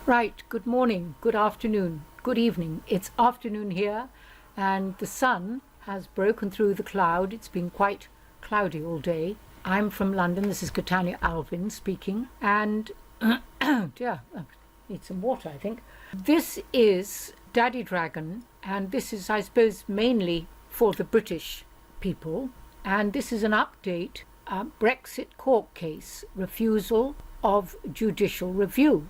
Right, good morning, good afternoon, good evening. It's afternoon here, and the sun has broken through the cloud. It's been quite cloudy all day. I'm from London. This is Catania Alvin speaking, and yeah, I need some water, I think. This is Daddy Dragon, and this is, I suppose, mainly for the British people. And this is an update, Brexit court case, refusal of judicial review.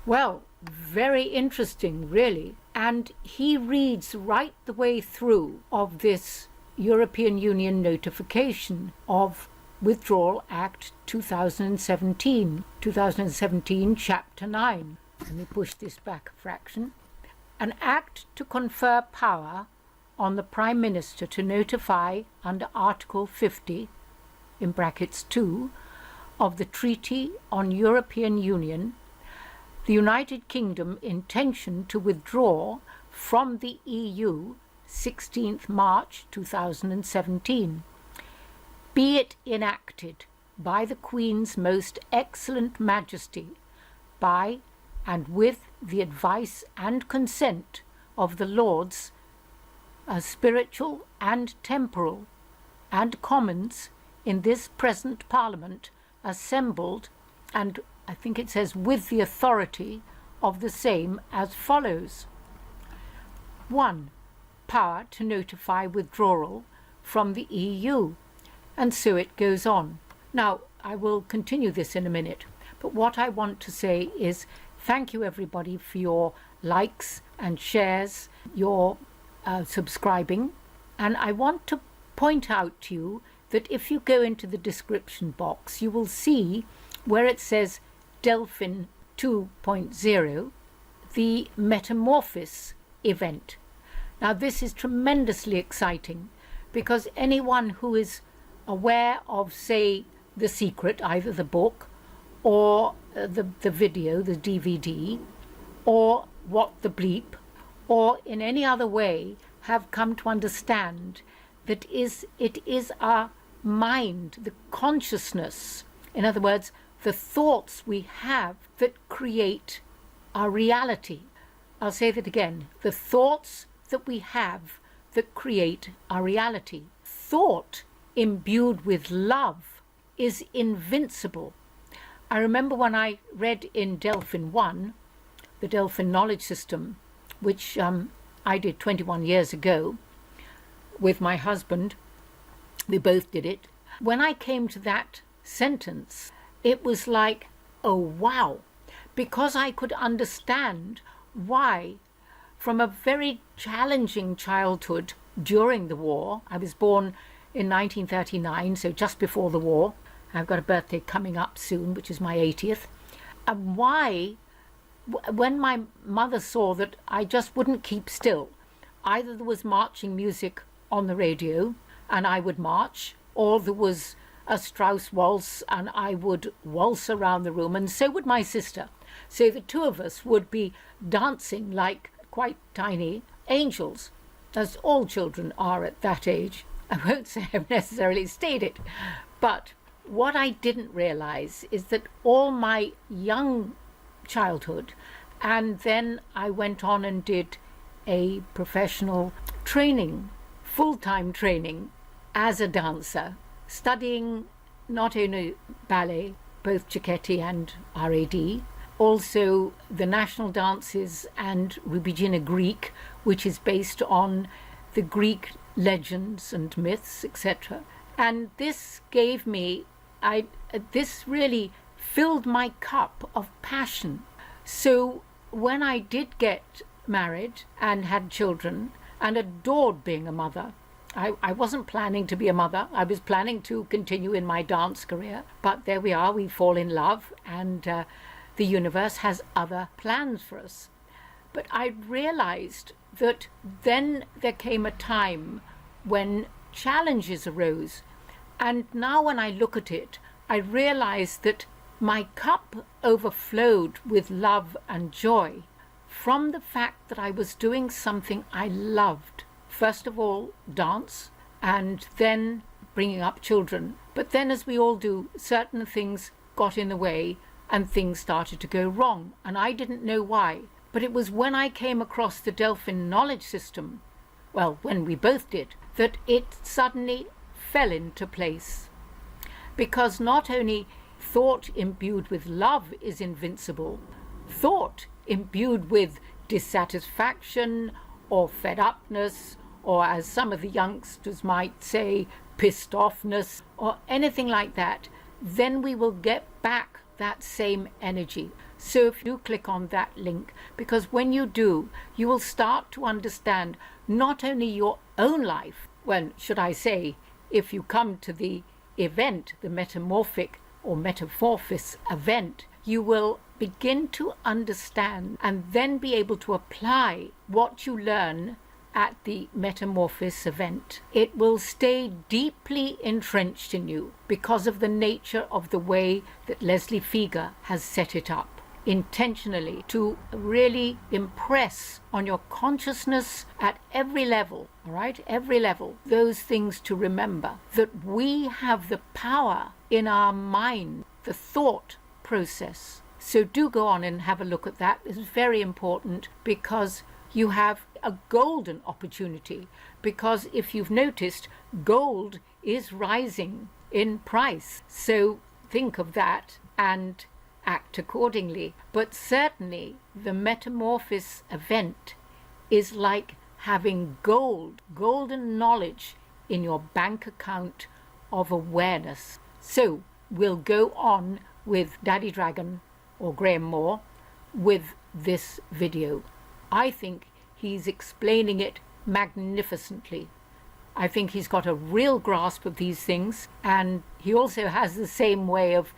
Well, very interesting, really. And he reads right the way through of this European Union notification of Withdrawal Act 2017, Chapter 9. Let me push this back a fraction. An act to confer power on the Prime Minister to notify under Article 50, in brackets 2, of the Treaty on European Union, the United Kingdom intention to withdraw from the EU 16th March 2017. Be it enacted by the Queen's Most Excellent Majesty, by and with the advice and consent of the Lords, spiritual and temporal, and Commons in this present Parliament assembled, and I think it says with the authority of the same as follows. 1. Power to notify withdrawal from the EU. And so it goes on. Now, I will continue this in a minute, but what I want to say is thank you everybody for your likes and shares, your subscribing. And I want to point out to you that if you go into the description box, you will see where it says Delfin 2.0, the Metamorphosis event. Now this is tremendously exciting because anyone who is aware of, say, The Secret, either the book or the video, the DVD, or What the Bleep, or in any other way have come to understand that it is our mind, the consciousness, in other words, the thoughts we have that create our reality. I'll say that again. The thoughts that we have that create our reality. Thought imbued with love is invincible. I remember when I read in Delfin 1, the Delfin knowledge system, which I did 21 years ago with my husband. We both did it. When I came to that sentence, it was like, oh wow, because I could understand why from a very challenging childhood during the war, I was born in 1939, so just before the war, I've got a birthday coming up soon, which is my 80th, and why, when my mother saw that I just wouldn't keep still, either there was marching music on the radio and I would march, or there was a Strauss waltz and I would waltz around the room, and so would my sister. So the two of us would be dancing like quite tiny angels, as all children are at that age. I won't say I've necessarily stayed it, but what I didn't realize is that all my young childhood, and then I went on and did a professional training, full-time training as a dancer, studying not only ballet, both Cecchetti and RAD, also the national dances and Rubigina Greek, which is based on the Greek legends and myths, etc. And this gave me, this really filled my cup of passion. So when I did get married and had children and adored being a mother, I wasn't planning to be a mother. I was planning to continue in my dance career. But there we are, we fall in love, and the universe has other plans for us. But I realized that then there came a time when challenges arose. And now when I look at it, I realize that my cup overflowed with love and joy from the fact that I was doing something I loved. First of all, dance, and then bringing up children. But then, as we all do, certain things got in the way, and things started to go wrong, and I didn't know why. But it was when I came across the Delfin knowledge system, well, when we both did, that it suddenly fell into place. Because not only thought imbued with love is invincible, thought imbued with dissatisfaction or fed upness, or as some of the youngsters might say, pissed offness, or anything like that, then we will get back that same energy. So if you click on that link, because when you do, you will start to understand not only your own life, well, should I say, if you come to the event, the metamorphic or metamorphosis event, you will begin to understand and then be able to apply what you learn at the Metamorphosis event. It will stay deeply entrenched in you because of the nature of the way that Leslie Fieger has set it up, intentionally to really impress on your consciousness at every level, all right, every level, those things to remember, that we have the power in our mind, the thought process. So do go on and have a look at that. It's very important because you have a golden opportunity, because if you've noticed, gold is rising in price. So think of that and act accordingly. But certainly the Metamorphosis event is like having golden knowledge in your bank account of awareness. So we'll go on with Daddy Dragon or Graham Moore with this video. I think he's explaining it magnificently. I think he's got a real grasp of these things, and he also has the same way of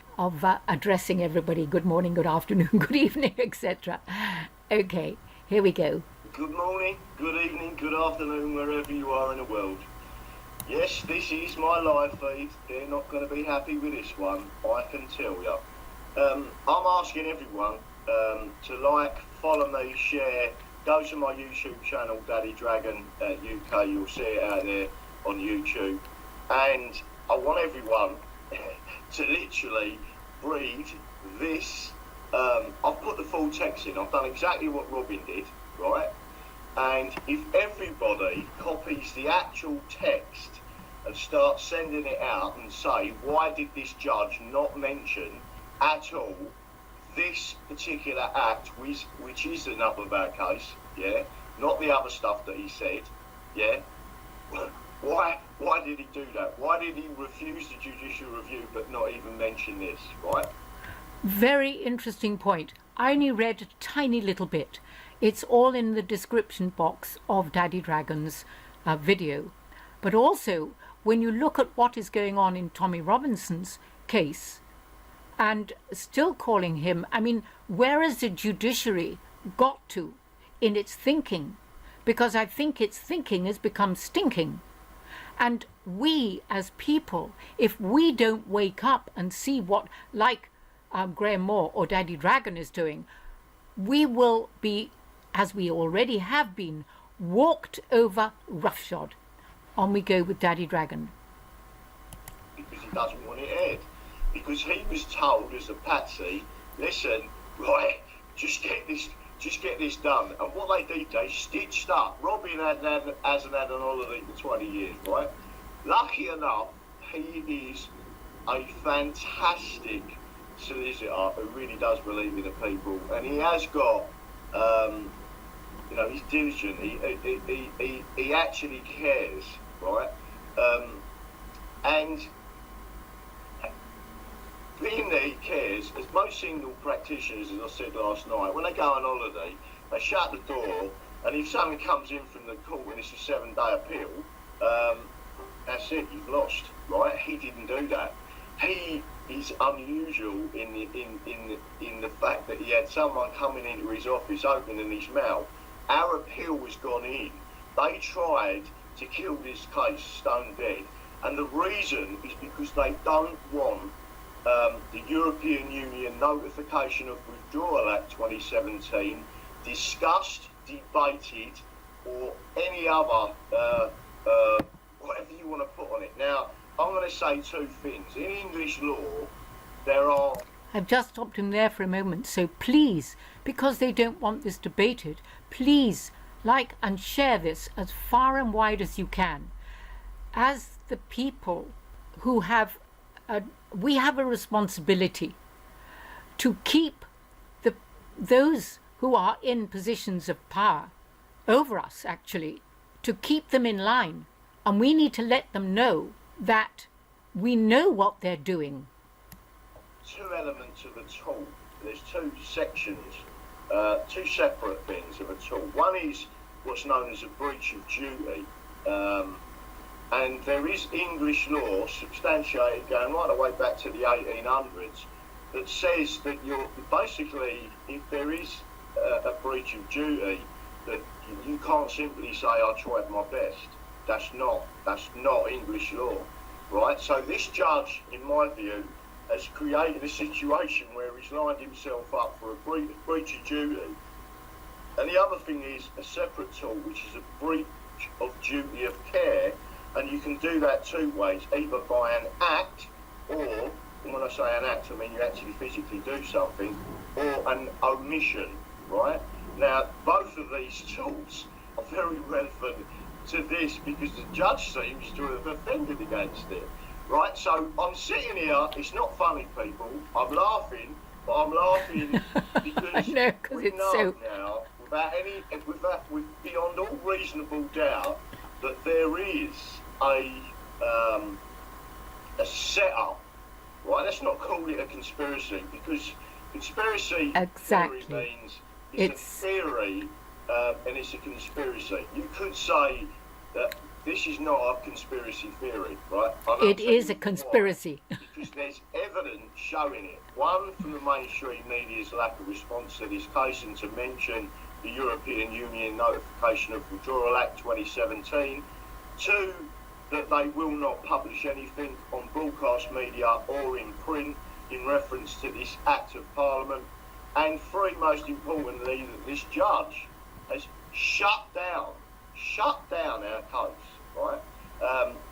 addressing everybody. Good morning, good afternoon, good evening, etc. Okay, here we go. Good morning, good evening, good afternoon, wherever you are in the world. Yes, this is my live feed. They're not going to be happy with this one, I can tell you. I'm asking everyone to like, follow me, share, go to my YouTube channel, Daddy Dragon UK, you'll see it out there on YouTube. And I want everyone to literally read this. I've put the full text in, I've done exactly what Robin did, right? And if everybody copies the actual text and starts sending it out and say, why did this judge not mention at all this particular act, which is an upper case, yeah, not the other stuff that he said, yeah. Why did he do that? Why did he refuse the judicial review but not even mention this, right? Very interesting point. I only read a tiny little bit. It's all in the description box of Daddy Dragon's video. But also, when you look at what is going on in Tommy Robinson's case, and still calling him, I mean, where has the judiciary got to in its thinking? Because I think its thinking has become stinking. And we as people, if we don't wake up and see what, like Graham Moore or Daddy Dragon is doing, we will be, as we already have been, walked over roughshod. On we go with Daddy Dragon. Because he doesn't want it aired. Because he was told as a patsy, listen, right, just get this done. And what they did, they stitched up. Robin hasn't had an holiday for 20 years, right? Lucky enough, he is a fantastic solicitor who really does believe in the people, and he has got, you know, he's diligent. He actually cares, right? And being that he cares, as most single practitioners, as I said last night, when they go on holiday, they shut the door, and if someone comes in from the court and it's a 7-day appeal, that's it, you've lost, right? He didn't do that. He is unusual in the fact that he had someone coming into his office opening his mouth. Our appeal was gone in. They tried to kill this case stone dead, and the reason is because they don't want the European Union Notification of Withdrawal Act 2017 discussed, debated, or any other, whatever you want to put on it. Now, I'm going to say two things. In English law, there are I've just stopped him there for a moment. So please, because they don't want this debated, please like and share this as far and wide as you can. As the people who have, we have a responsibility to keep those who are in positions of power over us, actually, to keep them in line. And we need to let them know that we know what they're doing. Two elements of a tool. There's two sections, two separate things of a tool. One is what's known as a breach of duty. And there is English law substantiated going right the way back to the 1800s that says that you're basically, if there is a breach of duty, that you can't simply say, I tried my best. That's not English law, right? So this judge, in my view, has created a situation where he's lined himself up for a breach of duty. And the other thing is a separate tool, which is a breach of duty of care, and you can do that two ways, either by an act, or, when I say an act, I mean you actually physically do something, or an omission, right? Now, both of these tools are very relevant to this because the judge seems to have offended against it, right? So I'm sitting here, it's not funny, people, I'm laughing, but I'm laughing because I know, we it's know so... now, with beyond all reasonable doubt, that there is a setup, right? Let's not call it a conspiracy, because conspiracy exactly theory means it's a theory and it's a conspiracy. You could say that this is not a conspiracy theory, right? It is a conspiracy. Because there's evidence showing it. One, from the mainstream media's lack of response to this case, and to mention the European Union notification of Withdrawal Act 2017. Two, that they will not publish anything on broadcast media or in print in reference to this Act of Parliament. And three, most importantly, that this judge has shut down our case, right?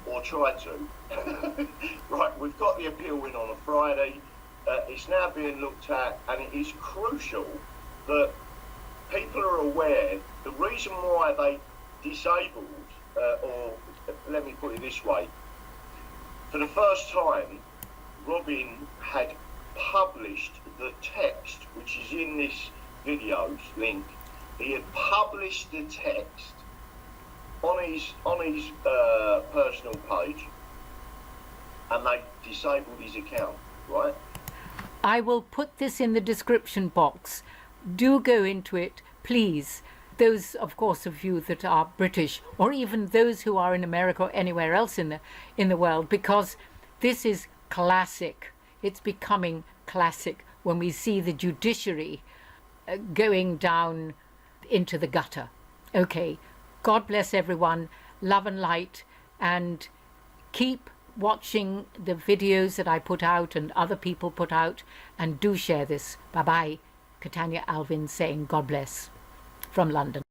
Or tried to. Right, we've got the appeal in on a Friday. It's now being looked at, and it is crucial that people are aware the reason why they disabled, or let me put it this way, for the first time, Robin had published the text, which is in this video's link. He had published the text on his personal page, and they disabled his account, right? I will put this in the description box. Do go into it, please. Those, of course, of you that are British, or even those who are in America or anywhere else in the world, because this is classic. It's becoming classic when we see the judiciary going down into the gutter. Okay, God bless everyone, love and light, and keep watching the videos that I put out and other people put out, and do share this. Bye-bye. Catania Alvin saying God bless from London.